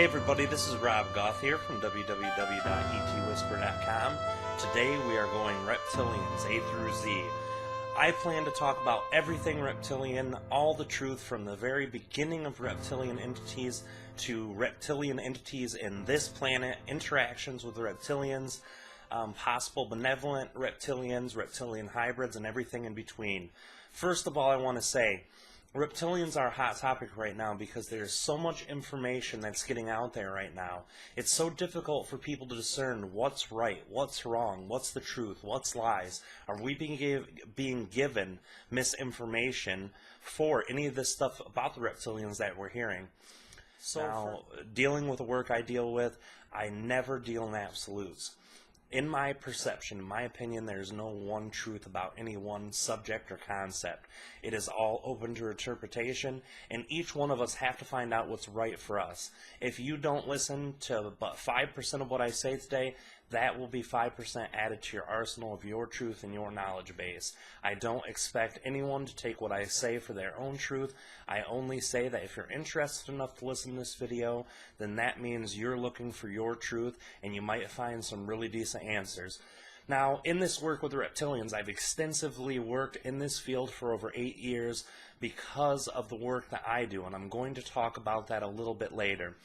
Hey everybody, this is Rob Gauthier from www.etwhisper.com. Today we are going Reptilians A through Z. I plan to talk about everything reptilian, all the truth from the very beginning of reptilian entities to reptilian entities in this planet, interactions with reptilians, possible benevolent reptilians, reptilian hybrids, and everything in between. First of all, I want to say, reptilians are a hot topic right now because there's so much information that's getting out there right now. It's so difficult for people to discern what's right, what's wrong, what's the truth, what's lies. Are we being given misinformation for any of this stuff about the reptilians that we're hearing? So now, dealing with the work I deal with, I never deal in absolutes. In my perception, in my opinion, there's no one truth about any one subject or concept. It is all open to interpretation, and each one of us have to find out what's right for us. If you don't listen to but 5% of what I say today, that will be 5% added to your arsenal of your truth and your knowledge base. I don't expect anyone to take what I say for their own truth. I only say that if you're interested enough to listen to this video, then that means you're looking for your truth, and you might find some really decent answers. Now, in this work with the reptilians, I've extensively worked in this field for over 8 years because of the work that I do, and I'm going to talk about that a little bit later.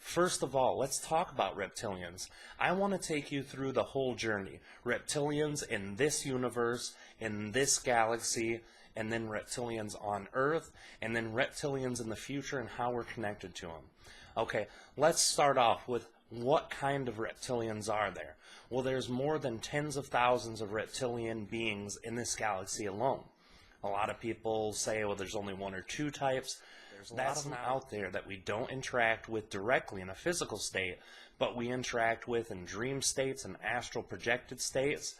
First of all, let's talk about reptilians. I want to take you through the whole journey. Reptilians in this universe, in this galaxy, and then reptilians on Earth, and then reptilians in the future and how we're connected to them. Okay, let's start off with what kind of reptilians are there? Well, there's more than tens of thousands of reptilian beings in this galaxy alone. A lot of people say, well, there's only one or two types. There's a lot of them out there that we don't interact with directly in a physical state, but we interact with in dream states and astral projected states.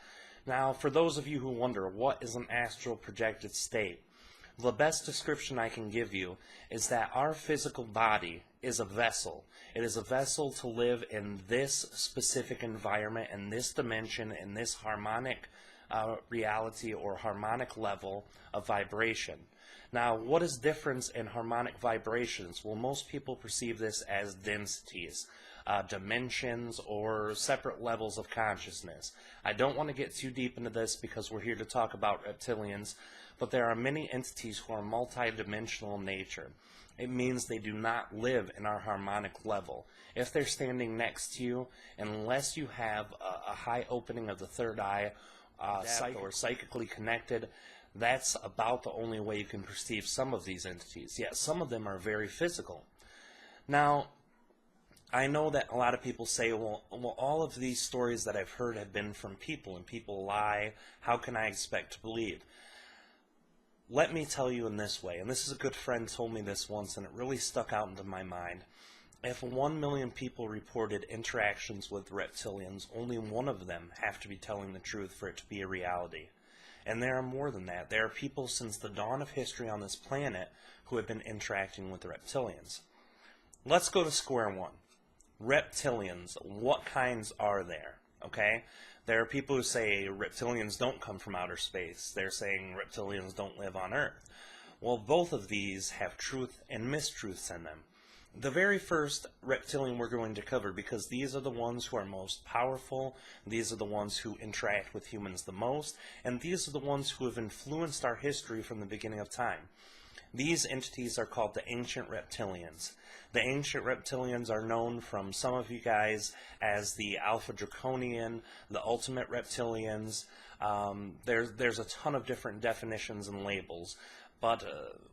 Now, for those of you who wonder, what is an astral projected state? The best description I can give you is that our physical body is a vessel. It is a vessel to live in this specific environment, in this dimension, in this harmonic reality or harmonic level of vibration. Now, what is difference in harmonic vibrations? Well, most people perceive this as densities, dimensions, or separate levels of consciousness. I don't want to get too deep into this because we're here to talk about reptilians, but there are many entities who are multidimensional in nature. It means they do not live in our harmonic level. If they're or next to you, unless you have a high opening of the third eye, or psychically connected, that's about the only way you can perceive some of these entities. Yet some of them are very physical. Now, I know that a lot of people say, well, all of these stories that I've heard have been from people, and people lie. How can I expect to believe? Let me tell you in this way, and this is a good friend told me this once, and it really stuck out into my mind. If 1 million people reported interactions with reptilians, only one of them have to be telling the truth for it to be a reality. And there are more than that. There are people since the dawn of history on this planet who have been interacting with the reptilians. Let's go to square one. Reptilians, what kinds are there? Okay? There are people who say reptilians don't come from outer space. They're saying reptilians don't live on Earth. Well, both of these have truth and mistruths in them. The very first reptilian we're going to cover, because these are the ones who are most powerful, these are the ones who interact with humans the most, and these are the ones who have influenced our history from the beginning of time. These entities are called the Ancient Reptilians. The Ancient Reptilians are known from some of you guys as the Alpha Draconian, the Ultimate Reptilians. There's a ton of different definitions and labels. But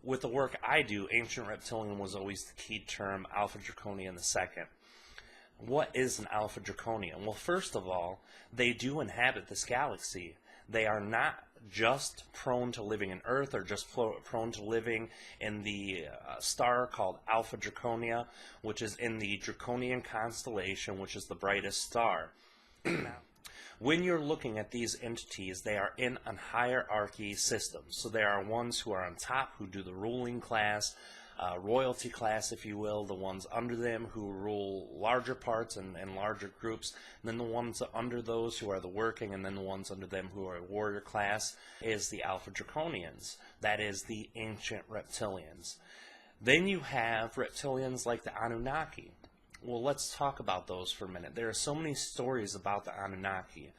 with the work I do, Ancient Reptilian was always the key term, Alpha Draconian the second. What is an Alpha Draconian? Well, first of all, they do inhabit this galaxy. They are not just prone to living in Earth or just prone to living in the star called Alpha Draconia, which is in the Draconian constellation, which is the brightest star. When you're looking at these entities, they are in a hierarchy system. So there are ones who are on top who do the ruling class, royalty class, if you will, the ones under them who rule larger parts and larger groups, and then the ones under those who are the working, and then the ones under them who are warrior class is the Alpha Draconians. That is the Ancient Reptilians. Then you have reptilians like the Anunnaki. Well, let's talk about those for a minute. There are so many stories about the Anunnaki.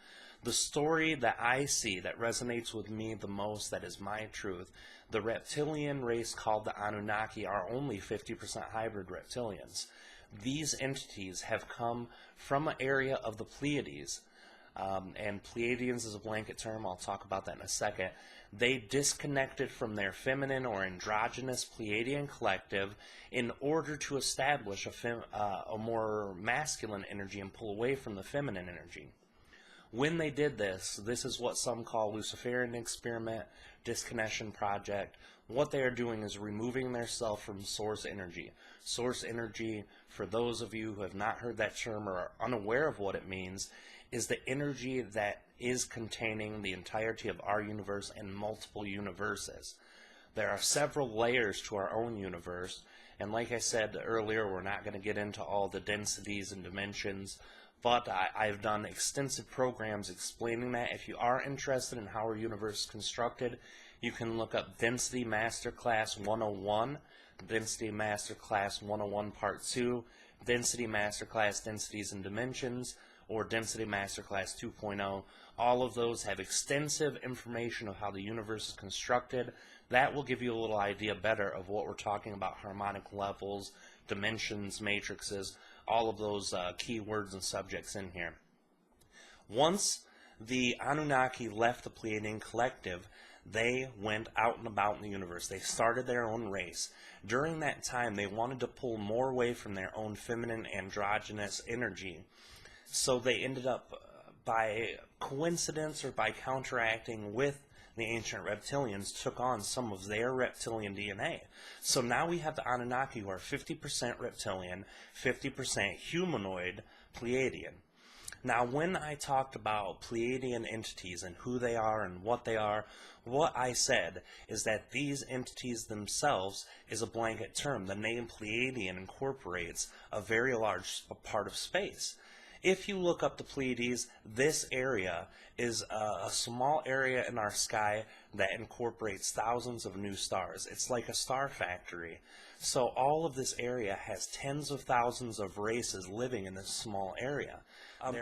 The story that I see that resonates with me the most, that is my truth, the reptilian race called the Anunnaki are only 50% hybrid reptilians. These entities have come from an area of the Pleiades, and Pleiadians is a blanket term, I'll talk about that in a second. They disconnected from their feminine or androgynous Pleiadian collective in order to establish a more masculine energy and pull away from the feminine energy. When they did this, this is what some call Luciferian experiment, disconnection project. What they are doing is removing their self from source energy. Source energy, for those of you who have not heard that term or are unaware of what it means, is the energy that is containing the entirety of our universe and multiple universes. There are several layers to our own universe, and like I said earlier, we're not going to get into all the densities and dimensions, but I've done extensive programs explaining that. If you are interested in how our universe is constructed, you can look up Density Masterclass 101, Density Masterclass 101 Part 2, Density Masterclass Densities and Dimensions, or Density Masterclass 2.0. All of those have extensive information of how the universe is constructed. That will give you a little idea better of what we're talking about: harmonic levels, dimensions, matrices, all of those key words and subjects in here. Once the Anunnaki left the Pleiadian collective, they went out and about in the universe. They started their own race. During that time, they wanted to pull more away from their own feminine androgynous energy. So they ended up, by coincidence or by counteracting with the Ancient Reptilians, took on some of their reptilian DNA. So now we have the Anunnaki, who are 50% reptilian, 50% humanoid Pleiadian. Now, when I talked about Pleiadian entities and who they are and what they are, what I said is that these entities themselves is a blanket term. The name Pleiadian incorporates a very large part of space. If you look up the Pleiades, this area is a small area in our sky that incorporates thousands of new stars. It's like a star factory. So all of this area has tens of thousands of races living in this small area.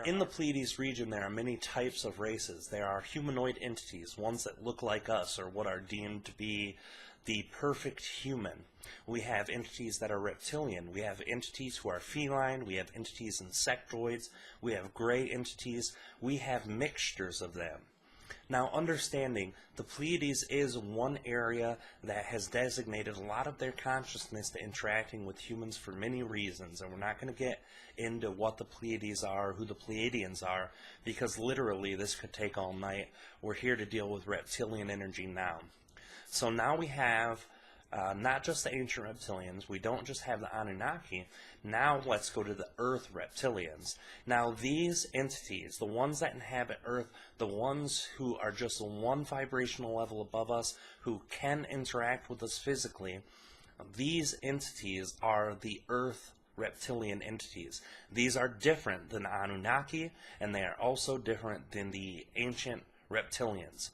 In the Pleiades region, there are many types of races. There are humanoid entities, ones that look like us or what are deemed to be the perfect human. We have entities that are reptilian. We have entities who are feline. We have entities insectoids. We have gray entities. We have mixtures of them. Now, understanding the Pleiades is one area that has designated a lot of their consciousness to interacting with humans for many reasons, and we're not going to get into what the Pleiades are, who the Pleiadians are, because literally this could take all night. We're here to deal with reptilian energy now. So now we have not just the Ancient Reptilians, we don't just have the Anunnaki, now let's go to the Earth Reptilians. Now these entities, the ones that inhabit Earth, the ones who are just one vibrational level above us, who can interact with us physically, these entities are the Earth Reptilian entities. These are different than the Anunnaki, and they are also different than the Ancient Reptilians.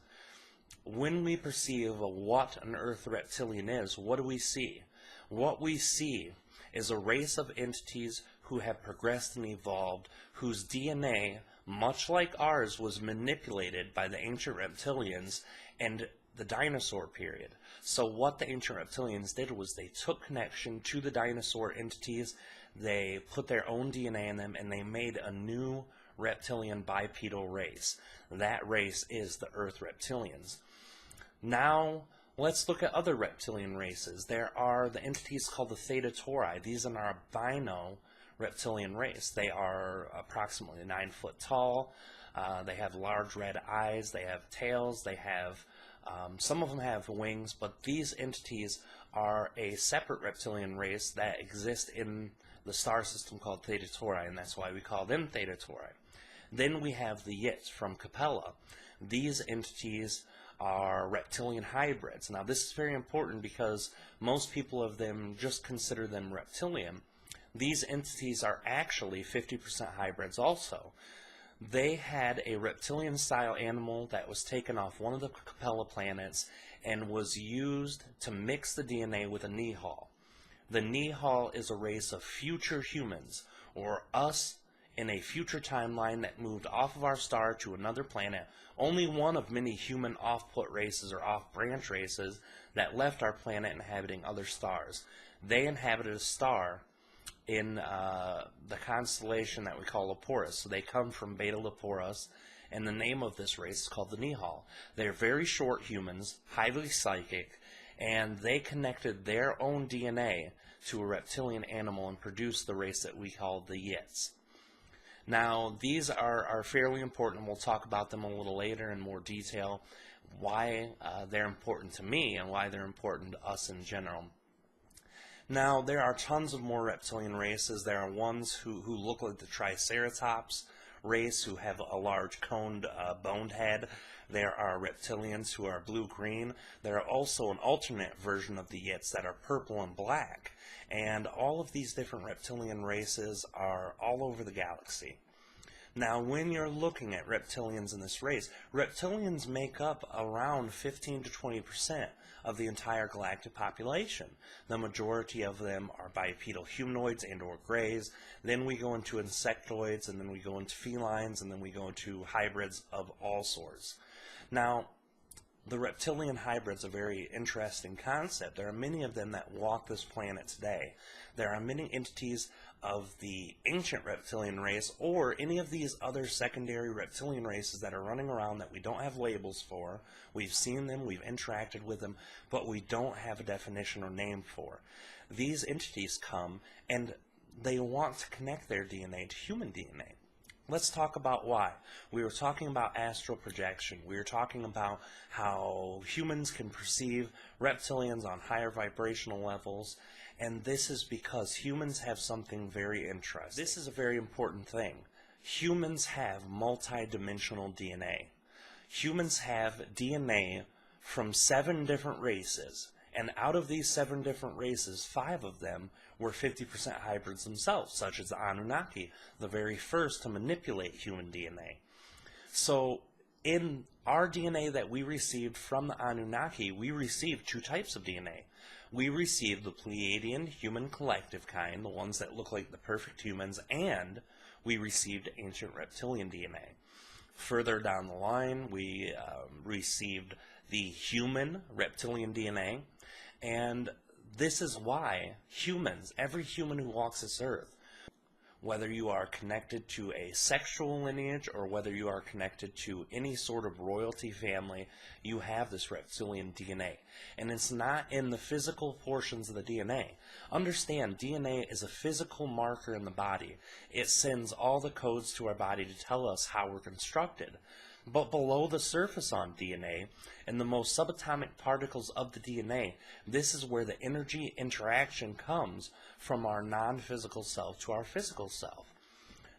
When we perceive what an Earth Reptilian is, what do we see? What we see is a race of entities who have progressed and evolved, whose DNA, much like ours, was manipulated by the Ancient Reptilians and the dinosaur period. So what the Ancient Reptilians did was they took connection to the dinosaur entities, they put their own DNA in them, and they made a new reptilian bipedal race. That race is the Earth Reptilians. Now, let's look at other reptilian races. There are the entities called the Theta Tauri. These are a albino reptilian race. They are approximately 9 foot tall. They have large red eyes. They have tails. They have, some of them have wings, but these entities are a separate reptilian race that exists in the star system called Theta Tauri, and that's why we call them Theta Tauri. Then we have the Yit from Capella. These entities are reptilian hybrids. Now this is very important because most people of them just consider them reptilian. These entities are actually 50% hybrids also. They had a reptilian style animal that was taken off one of the Capella planets and was used to mix the DNA with a Nihal. The Nihal is a race of future humans or us in a future timeline that moved off of our star to another planet, only one of many human off-put races or off-branch races that left our planet inhabiting other stars. They inhabited a star in the constellation that we call Leporus. So they come from Beta Leporus, and the name of this race is called the Nihal. They're very short humans, highly psychic, and they connected their own DNA to a reptilian animal and produced the race that we call the Yits. Now, these are fairly important. We'll talk about them a little later in more detail, why they're important to me and why they're important to us in general. Now, there are tons of more reptilian races. There are ones who look like the Triceratops race, who have a large coned boned head. There are reptilians who are blue-green. There are also an alternate version of the Yits that are purple and black. And all of these different reptilian races are all over the galaxy. Now, when you're looking at reptilians in this race, reptilians make up around 15 to 20% of the entire galactic population. The majority of them are bipedal humanoids and or greys. Then we go into insectoids, and then we go into felines, and then we go into hybrids of all sorts. Now, the reptilian hybrid's a very interesting concept. There are many of them that walk this planet today. There are many entities of the ancient reptilian race or any of these other secondary reptilian races that are running around that we don't have labels for. We've seen them, we've interacted with them, but we don't have a definition or name for. These entities come and they want to connect their DNA to human DNA. Let's talk about why. We were talking about astral projection. We were talking about how humans can perceive reptilians on higher vibrational levels, and this is because humans have something very interesting. This is a very important thing. Humans have multi-dimensional DNA. Humans have DNA from 7 different races, and out of these 7 different races, 5 of them were 50% hybrids themselves, such as the Anunnaki, the very first to manipulate human DNA. So in our DNA that we received from the Anunnaki, we received 2 types of DNA. We received the Pleaidian human collective kind, the ones that look like the perfect humans, and we received Ancient Reptilian DNA. Further down the line, we received the human Reptilian DNA, and this is why humans, every human who walks this earth, whether you are connected to a sexual lineage or whether you are connected to any sort of royalty family, you have this reptilian DNA. And it's not in the physical portions of the DNA. Understand, DNA is a physical marker in the body. It sends all the codes to our body to tell us how we're constructed. But below the surface on DNA, in the most subatomic particles of the DNA, this is where the energy interaction comes from our non-physical self to our physical self.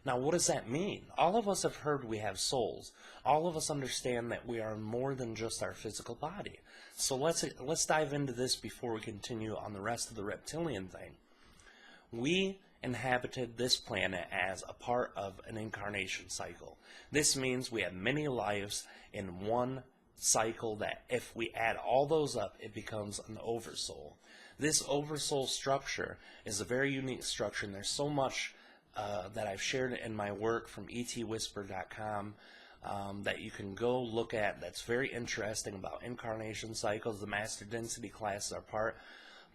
Now, what does that mean? All of us have heard we have souls. All of us understand that we are more than just our physical body. So let's dive into this before we continue on the rest of the reptilian thing. We inhabited this planet as a part of an incarnation cycle. This means we have many lives in one cycle that if we add all those up, it becomes an oversoul. This oversoul structure is a very unique structure, and there's so much that I've shared in my work from etwhisper.com that you can go look at that's very interesting about incarnation cycles. The master density classes are part.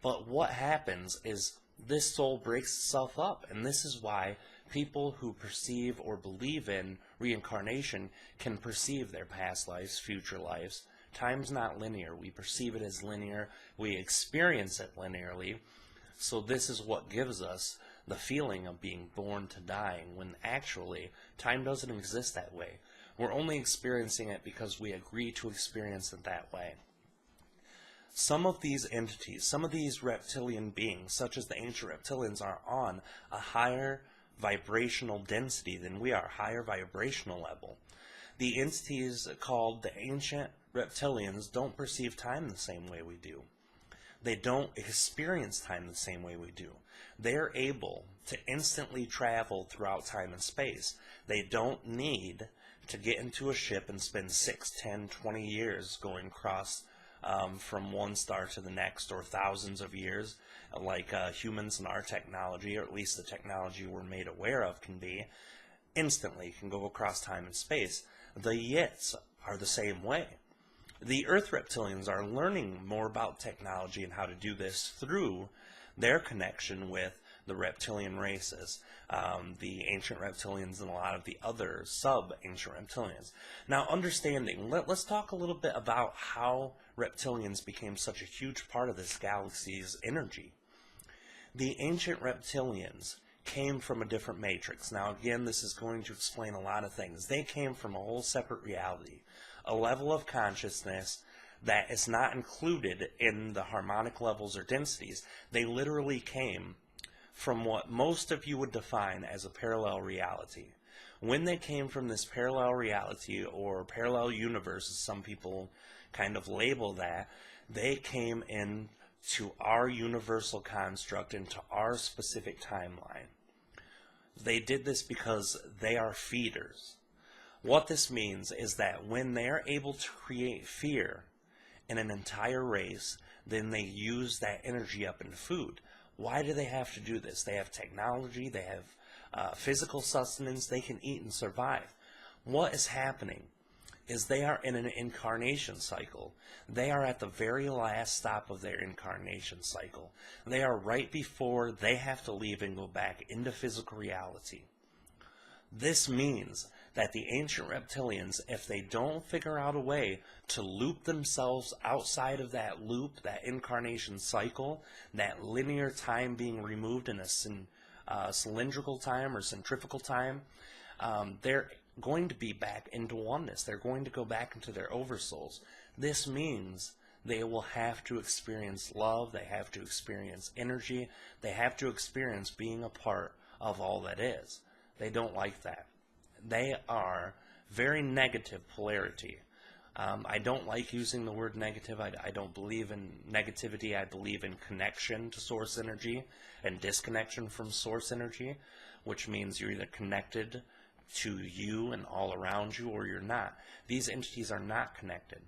But what happens is this soul breaks itself up, and this is why people who perceive or believe in reincarnation can perceive their past lives, future lives. Time's not linear. We perceive it as linear. We experience it linearly. So this is what gives us the feeling of being born to dying, when actually time doesn't exist that way. We're only experiencing it because we agree to experience it that way. Some of these entities, some of these reptilian beings, such as the ancient reptilians, are on a higher vibrational density than we are, higher vibrational level. The entities called the ancient reptilians don't perceive time the same way we do. They don't experience time the same way we do. They're able to instantly travel throughout time and space. They don't need to get into a ship and spend 6, 10, 20 years going across from one star to the next, or thousands of years, like humans and our technology, or at least the technology we're made aware of, can be, instantly can go across time and space. The Yits are the same way. The Earth Reptilians are learning more about technology and how to do this through their connection with the reptilian races, the Ancient Reptilians and a lot of the other sub-Ancient Reptilians. Now, understanding, let's talk a little bit about how reptilians became such a huge part of this galaxy's energy. The Ancient Reptilians came from a different matrix. Now, again, this is going to explain a lot of things. They came from a whole separate reality, a level of consciousness that is not included in the harmonic levels or densities. They literally came from what most of you would define as a parallel reality. When they came from this parallel reality, or parallel universe as some people kind of label that, they came in to our universal construct, into our specific timeline. They did this because they are feeders. What this means is that when they're able to create fear in an entire race, then they use that energy up into food. Why do they have to do this? They have technology, they have physical sustenance, they can eat and survive. What is happening is they are in an incarnation cycle. They are at the very last stop of their incarnation cycle. They are right before they have to leave and go back into physical reality. This means that the Ancient Reptilians, if they don't figure out a way to loop themselves outside of that loop, that incarnation cycle, that linear time being removed in a cylindrical time or centrifugal time, they're going to be back into oneness. They're going to go back into their oversouls. This means they will have to experience love, they have to experience energy, they have to experience being a part of all that is. They don't like that. They are very negative polarity. I don't like using the word negative. I don't believe in negativity. I believe in connection to source energy and disconnection from source energy, which means you're either connected to you and all around you, or you're not. These entities are not connected.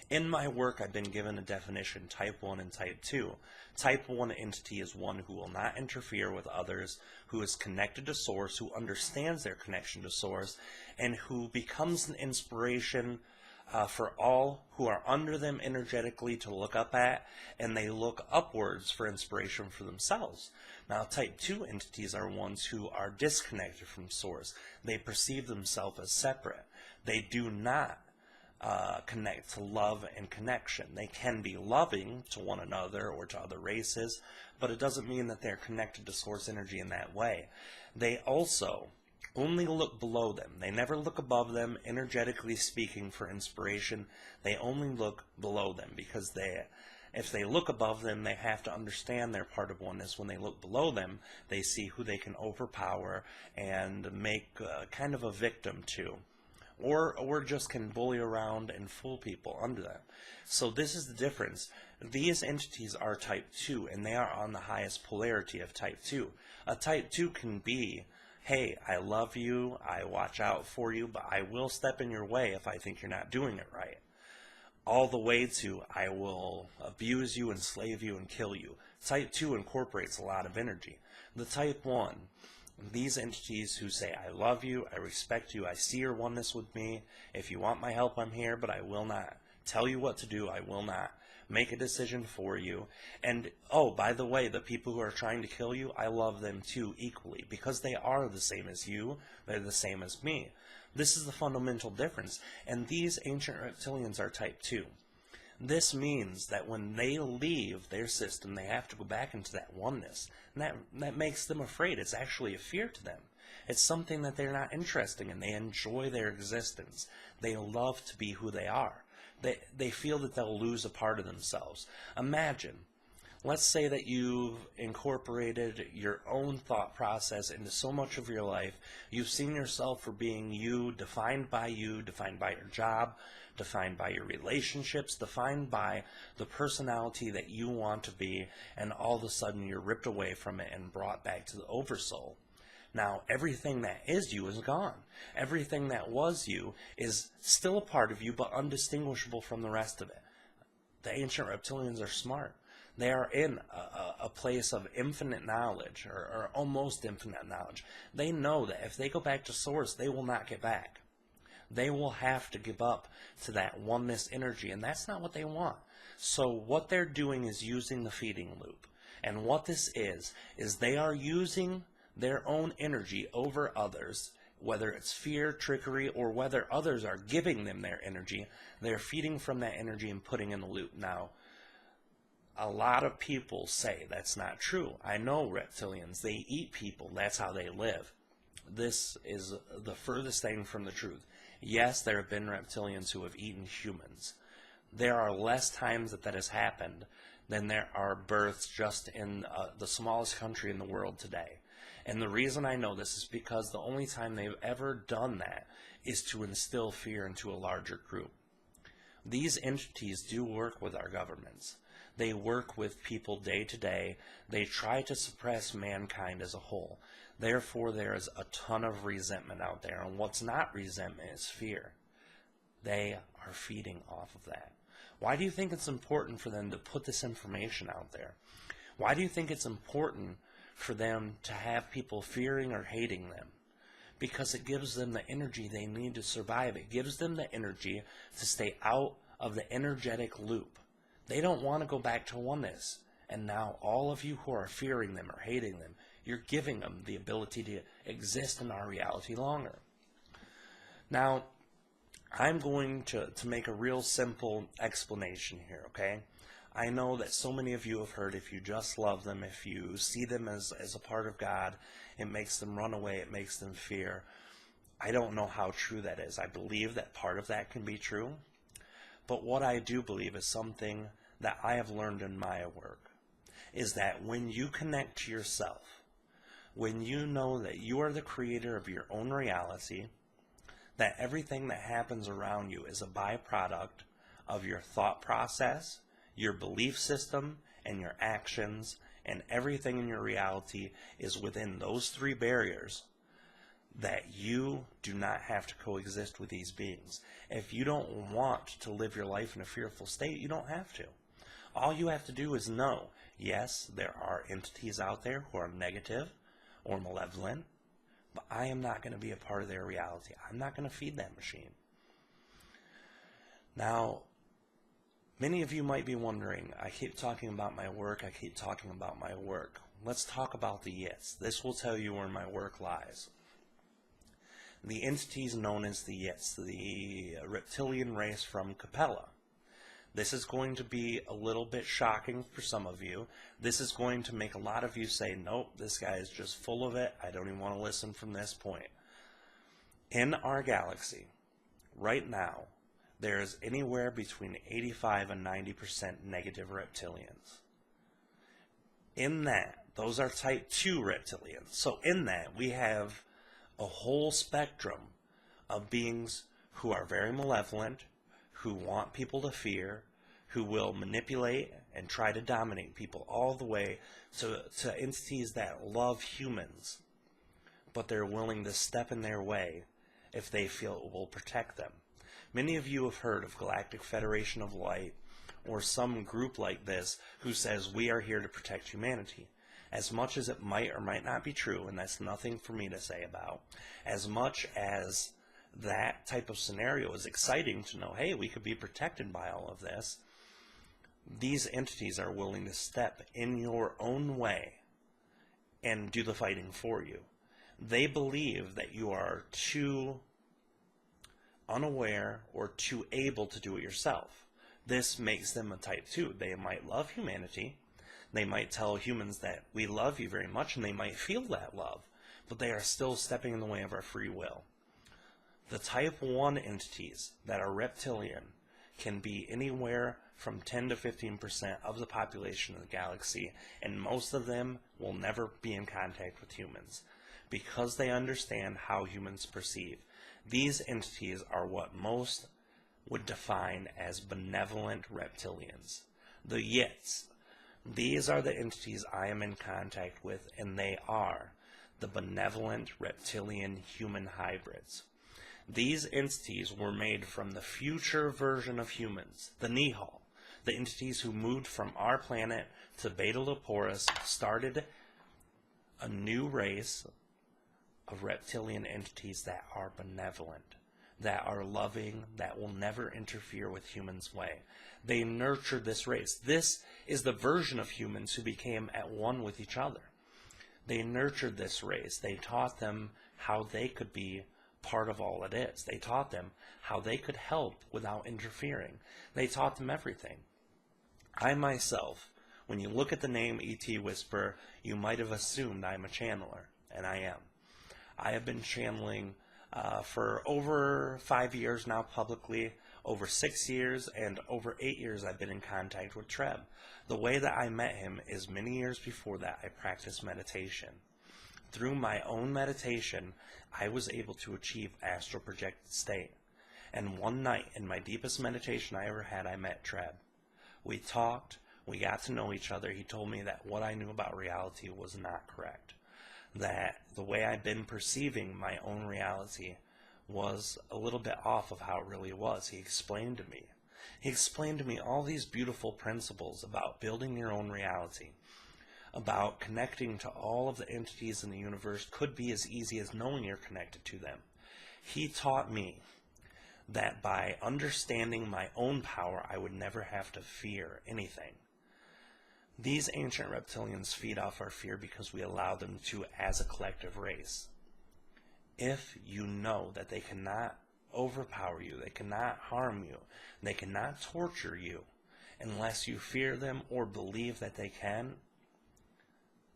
In my work, I've been given a definition, type 1 and type 2. Type 1 entity is one who will not interfere with others, who is connected to source, who understands their connection to source, and who becomes an inspiration for all who are under them energetically to look up at, and they look upwards for inspiration for themselves. Now, type 2 entities are ones who are disconnected from source. They perceive themselves as separate. They do not connect to love and connection. They can be loving to one another or to other races, but it doesn't mean that they're connected to source energy in that way. They also only look below them. They never look above them, energetically speaking, for inspiration. They only look below them, because if they look above them, they have to understand they're part of oneness. When they look below them, they see who they can overpower and make kind of a victim to. Or just can bully around and fool people under them. So this is the difference. These entities are type 2, and they are on the highest polarity of type 2. A type 2 can be, hey, I love you, I watch out for you, but I will step in your way if I think you're not doing it right. All the way to, I will abuse you, enslave you, and kill you. Type 2 incorporates a lot of energy. The type 1, these entities who say, I love you, I respect you, I see your oneness with me, if you want my help, I'm here, but I will not tell you what to do, I will not make a decision for you. And, oh, by the way, the people who are trying to kill you, I love them too equally, because they are the same as you, they're the same as me. This is the fundamental difference, and these Ancient Reptilians are type 2. This means that when they leave their system, they have to go back into that oneness. And that makes them afraid. It's actually a fear to them. It's something that they're not interested in. They enjoy their existence. They love to be who they are. They feel that they'll lose a part of themselves. Imagine, let's say that you've incorporated your own thought process into so much of your life. You've seen yourself for being you, defined by your job, defined by your relationships, defined by the personality that you want to be, and all of a sudden you're ripped away from it and brought back to the oversoul. Now, everything that is you is gone. Everything that was you is still a part of you, but undistinguishable from the rest of it. The ancient reptilians are smart. They are in a place of infinite knowledge, or almost infinite knowledge. They know that if they go back to source, they will not get back. They will have to give up to that oneness energy, and that's not what they want. So what they're doing is using the feeding loop. And what this is they are using their own energy over others, whether it's fear, trickery, or whether others are giving them their energy. They're feeding from that energy and putting in the loop. Now, a lot of people say that's not true. I know reptilians, they eat people. That's how they live. This is the furthest thing from the truth. Yes, there have been reptilians who have eaten humans. There are less times that has happened than there are births just in the smallest country in the world today. And the reason I know this is because the only time they've ever done that is to instill fear into a larger group. These entities do work with our governments. They work with people day to day. They try to suppress mankind as a whole. Therefore, there is a ton of resentment out there. And what's not resentment is fear. They are feeding off of that. Why do you think it's important for them to put this information out there? Why do you think it's important for them to have people fearing or hating them? Because it gives them the energy they need to survive. It gives them the energy to stay out of the energetic loop. They don't want to go back to oneness. And now all of you who are fearing them or hating them, you're giving them the ability to exist in our reality longer. Now, I'm going to make a real simple explanation here, okay? I know that so many of you have heard if you just love them, if you see them as a part of God, it makes them run away, it makes them fear. I don't know how true that is. I believe that part of that can be true. But what I do believe is something that I have learned in my work, is that when you connect to yourself, when you know that you are the creator of your own reality, that everything that happens around you is a byproduct of your thought process, your belief system, and your actions, and everything in your reality is within those three barriers, that you do not have to coexist with these beings. If you don't want to live your life in a fearful state, you don't have to. All you have to do is know, yes, there are entities out there who are negative or malevolent, but I am not going to be a part of their reality. I'm not going to feed that machine. Now, many of you might be wondering, I keep talking about my work, Let's talk about the Yits. This will tell you where my work lies. The entities known as the Yits, the reptilian race from Capella. This is going to be a little bit shocking for some of you. This is going to make a lot of you say, nope, this guy is just full of it. I don't even want to listen from this point. In our galaxy, right now, there is anywhere between 85 and 90% negative reptilians. In that, those are type 2 reptilians. So in that, we have a whole spectrum of beings who are very malevolent, who want people to fear, who will manipulate and try to dominate people, all the way to entities that love humans, but they're willing to step in their way if they feel it will protect them. Many of you have heard of Galactic Federation of Light, or some group like this who says we are here to protect humanity. As much as it might or might not be true, and that's nothing for me to say about, as much as that type of scenario is exciting to know, hey, we could be protected by all of this, these entities are willing to step in your own way and do the fighting for you. They believe that you are too unaware or too able to do it yourself. This makes them a type 2. They might love humanity. They might tell humans that we love you very much, and they might feel that love, but they are still stepping in the way of our free will. The type 1 entities that are reptilian can be anywhere from 10 to 15% of the population of the galaxy, and most of them will never be in contact with humans because they understand how humans perceive. These entities are what most would define as benevolent reptilians. The Yits. These are the entities I am in contact with, and they are the benevolent reptilian human hybrids. These entities were made from the future version of humans, the Nihal. The entities who moved from our planet to Beta Leporis started a new race of reptilian entities that are benevolent, that are loving, that will never interfere with humans' way. They nurtured this race. This is the version of humans who became at one with each other. They nurtured this race. They taught them how they could be part of all it is. They taught them how they could help without interfering. They taught them everything. I myself, when you look at the name E.T. Whisperer, you might have assumed I'm a channeler, and I am. I have been channeling for over 5 years now publicly, over 6 years, and over 8 years I've been in contact with Treb. The way that I met him is many years before that I practiced meditation. Through my own meditation, I was able to achieve astral projected state. And one night, in my deepest meditation I ever had, I met Treb. We talked, we got to know each other. He told me that what I knew about reality was not correct. That the way I'd been perceiving my own reality was a little bit off of how it really was. He explained to me. He explained to me all these beautiful principles about building your own reality, about connecting to all of the entities in the universe could be as easy as knowing you're connected to them. He taught me that by understanding my own power, I would never have to fear anything. These ancient reptilians feed off our fear because we allow them to as a collective race. If you know that they cannot overpower you, they cannot harm you, they cannot torture you unless you fear them or believe that they can,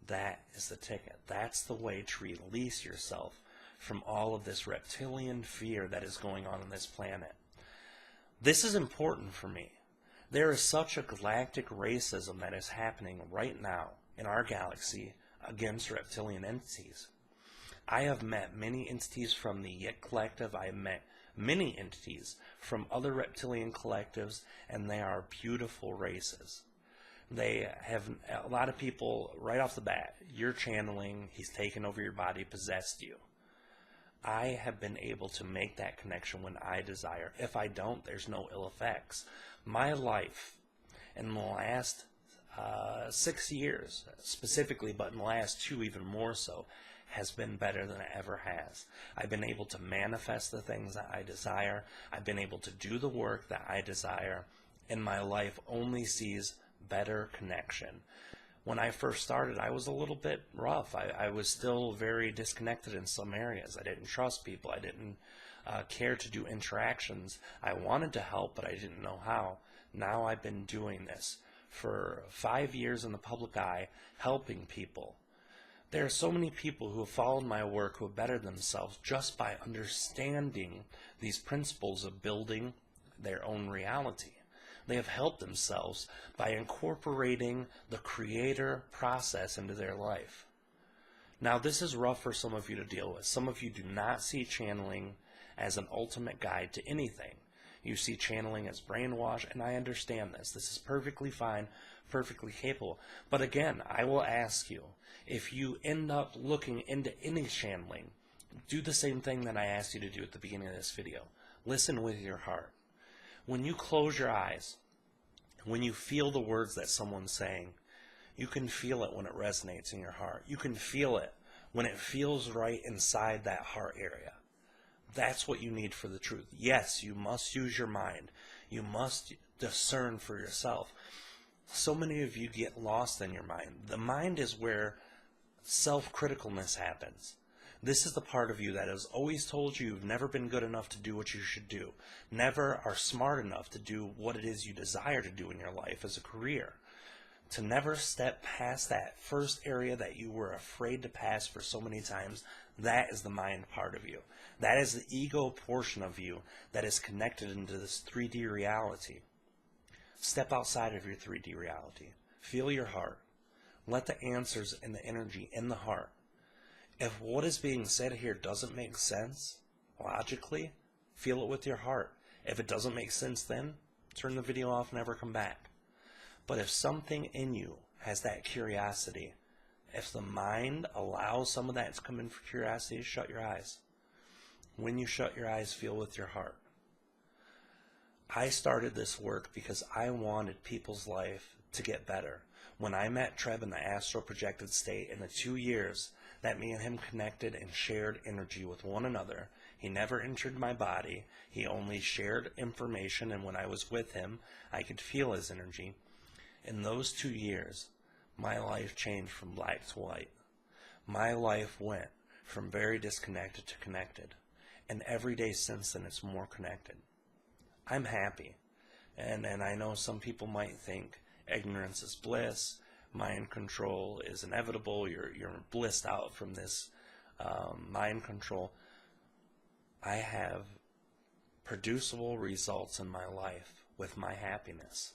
that is the ticket. That's the way to release yourself from all of this reptilian fear that is going on this planet. This is important for me. There is such a galactic racism that is happening right now in our galaxy against reptilian entities. I have met many entities from the Yit Collective. I have met many entities from other reptilian collectives, and they are beautiful races. They have a lot of people right off the bat. You're channeling, he's taken over your body, possessed you. I have been able to make that connection when I desire. If I don't, there's no ill effects. My life in the last 6 years specifically, but in the last 2 even more so, has been better than it ever has. I've been able to manifest the things that I desire. I've been able to do the work that I desire, and my life only sees better connection. When I first started, I was a little bit rough. I was still very disconnected in some areas. I didn't trust people. I didn't care to do interactions. I wanted to help, but I didn't know how. Now I've been doing this for 5 years in the public eye, helping people. There are so many people who have followed my work who have bettered themselves just by understanding these principles of building their own reality. They have helped themselves by incorporating the creator process into their life. Now, this is rough for some of you to deal with. Some of you do not see channeling as an ultimate guide to anything. You see channeling as brainwash, and I understand this. This is perfectly fine, perfectly capable. But again, I will ask you, if you end up looking into any channeling, do the same thing that I asked you to do at the beginning of this video. Listen with your heart. When you close your eyes, when you feel the words that someone's saying, you can feel it when it resonates in your heart. You can feel it when it feels right inside that heart area. That's what you need for the truth. Yes, you must use your mind. You must discern for yourself. So many of you get lost in your mind. The mind is where self-criticalness happens. This is the part of you that has always told you you've never been good enough to do what you should do. Never are smart enough to do what it is you desire to do in your life as a career. To never step past that first area that you were afraid to pass for so many times, that is the mind part of you. That is the ego portion of you that is connected into this 3D reality. Step outside of your 3D reality. Feel your heart. Let the answers and the energy in the heart. If what is being said here doesn't make sense, logically, feel it with your heart. If it doesn't make sense then, turn the video off and never come back. But if something in you has that curiosity, if the mind allows some of that to come in for curiosity, shut your eyes. When you shut your eyes, feel with your heart. I started this work because I wanted people's life to get better. When I met Treb in the astral projected state, in the 2 years that me and him connected and shared energy with one another, he never entered my body, he only shared information, and when I was with him, I could feel his energy. In those 2 years, my life changed from black to white. My life went from very disconnected to connected, and every day since then it's more connected. I'm happy, and I know some people might think ignorance is bliss, mind control is inevitable, you're blissed out from this mind control. I have producible results in my life with my happiness,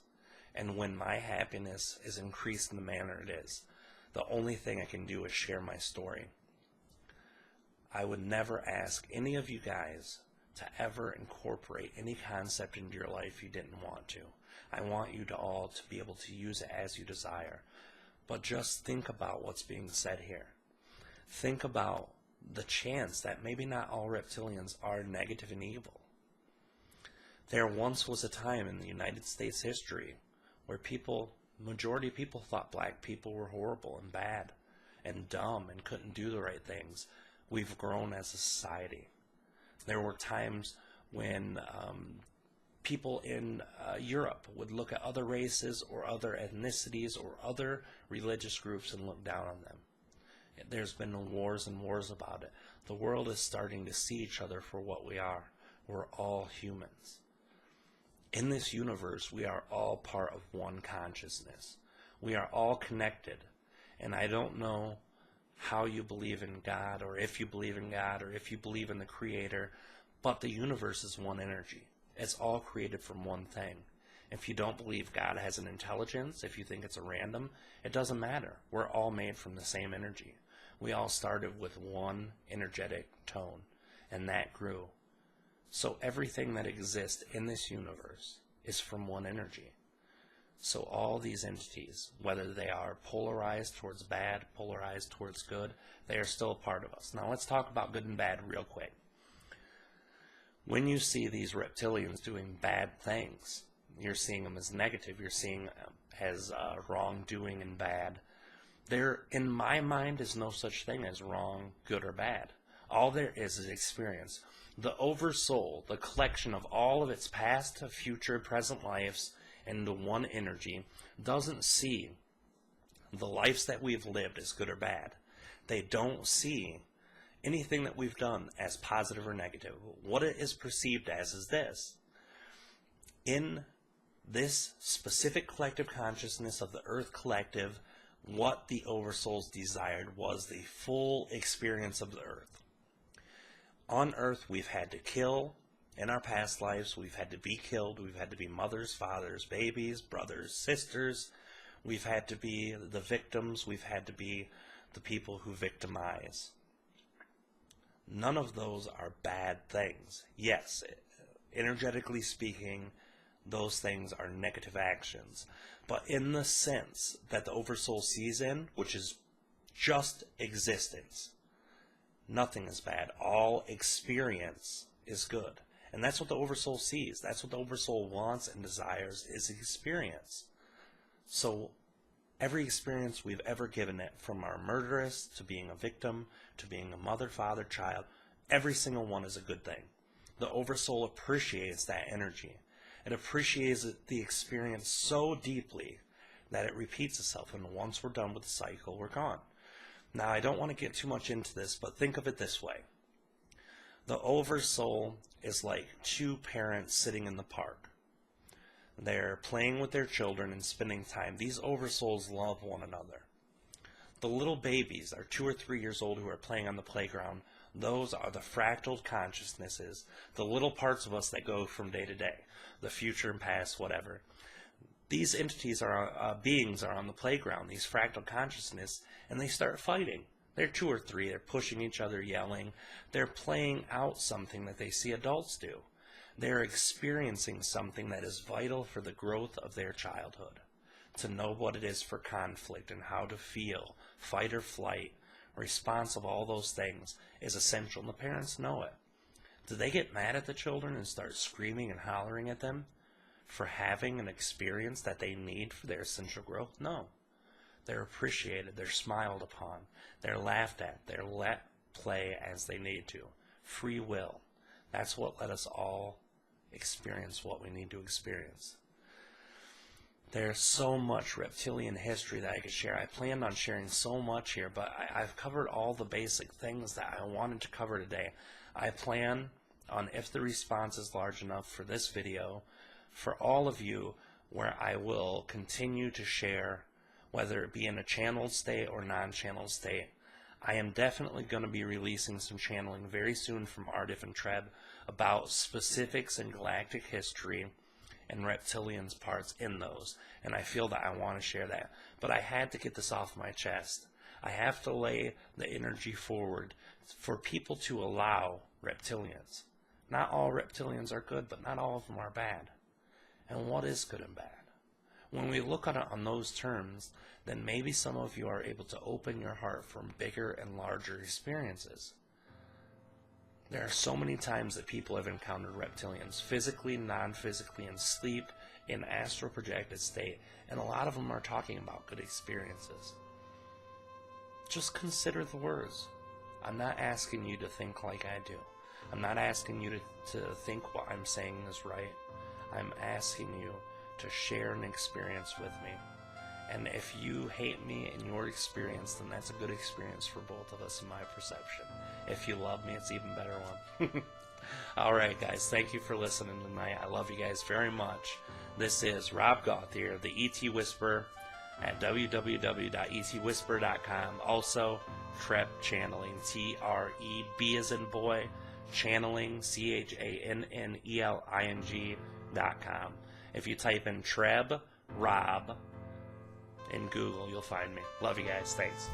and when my happiness is increased in the manner it is, the only thing I can do is share my story. I would never ask any of you guys to ever incorporate any concept into your life you didn't want to. I want you to all to be able to use it as you desire. But just think about what's being said here. Think about the chance that maybe not all reptilians are negative and evil. There once was a time in the United States history where majority of people thought black people were horrible and bad and dumb and couldn't do the right things. We've grown as a society. There were times when people in Europe would look at other races or other ethnicities or other religious groups and look down on them. There's been wars and wars about it. The world is starting to see each other for what we are. We're all humans. In this universe, we are all part of one consciousness. We are all connected. And I don't know how you believe in God, or if you believe in God, or if you believe in the Creator, but the universe is one energy. It's all created from one thing. If you don't believe God has an intelligence, if you think it's a random, it doesn't matter. We're all made from the same energy. We all started with one energetic tone, and that grew. So everything that exists in this universe is from one energy. So all these entities, whether they are polarized towards bad, polarized towards good, they are still a part of us. Now let's talk about good and bad real quick. When you see these reptilians doing bad things, you're seeing them as negative, you're seeing them as wrongdoing and bad. There, in my mind, is no such thing as wrong, good, or bad. All there is experience. The oversoul, the collection of all of its past, future, present lives into one energy, doesn't see the lives that we've lived as good or bad. They don't see anything that we've done as positive or negative. What it is perceived as is this. In this specific collective consciousness of the Earth Collective, what the oversouls desired was the full experience of the Earth. On Earth, we've had to kill. In our past lives, we've had to be killed. We've had to be mothers, fathers, babies, brothers, sisters. We've had to be the victims. We've had to be the people who victimize. None of those are bad things. Yes, energetically speaking, those things are negative actions. But in the sense that the Oversoul sees in, which is just existence, nothing is bad. All experience is good. And that's what the Oversoul sees. That's what the Oversoul wants and desires, is experience. So every experience we've ever given it, from our murderess to being a victim to being a mother, father, child, every single one is a good thing. The Oversoul appreciates that energy. It appreciates the experience so deeply that it repeats itself, and once we're done with the cycle, we're gone. Now, I don't want to get too much into this, but think of it this way. The Oversoul is like two parents sitting in the park. They're playing with their children and spending time. These Oversouls love one another. The little babies are 2 or 3 years old who are playing on the playground. Those are the fractal consciousnesses, the little parts of us that go from day to day, the future and past, whatever. These entities beings are on the playground, these fractal consciousness, and they start fighting. They're 2 or 3, they're pushing each other, yelling. They're playing out something that they see adults do. They're experiencing something that is vital for the growth of their childhood. To know what it is for conflict and how to feel, fight or flight, response of all those things is essential, and the parents know it. Do they get mad at the children and start screaming and hollering at them? for having an experience that they need for their essential growth? No. They're appreciated, they're smiled upon, they're laughed at, they're let play as they need to. Free will. That's what let us all experience what we need to experience. There's so much reptilian history that I could share. I planned on sharing so much here, but I've covered all the basic things that I wanted to cover today. I plan on, if the response is large enough for this video, for all of you, where I will continue to share, whether it be in a channeled state or non-channeled state. I am definitely going to be releasing some channeling very soon from Aridif and Treb about specifics in galactic history and reptilians parts in those, and I feel that I want to share that. But I had to get this off my chest. I have to lay the energy forward for people to allow reptilians. Not all reptilians are good, but not all of them are bad. And what is good and bad? When we look at it on those terms, then maybe some of you are able to open your heart for bigger and larger experiences. There are so many times that people have encountered reptilians, physically, non-physically, in sleep, in astral projected state, and a lot of them are talking about good experiences. Just consider the words. I'm not asking you to think like I do. I'm not asking you to think what I'm saying is right. I'm asking you to share an experience with me. And if you hate me in your experience, then that's a good experience for both of us in my perception. If you love me, it's an even better one. Alright guys, thank you for listening tonight. I love you guys very much. This is Rob Gauthier, the ET Whisperer, at www.etwhisper.com. Also, Treb Channeling, Treb as in boy, Channeling, CHANNELING.com. If you type in Treb Rob in Google, you'll find me. Love you guys. Thanks.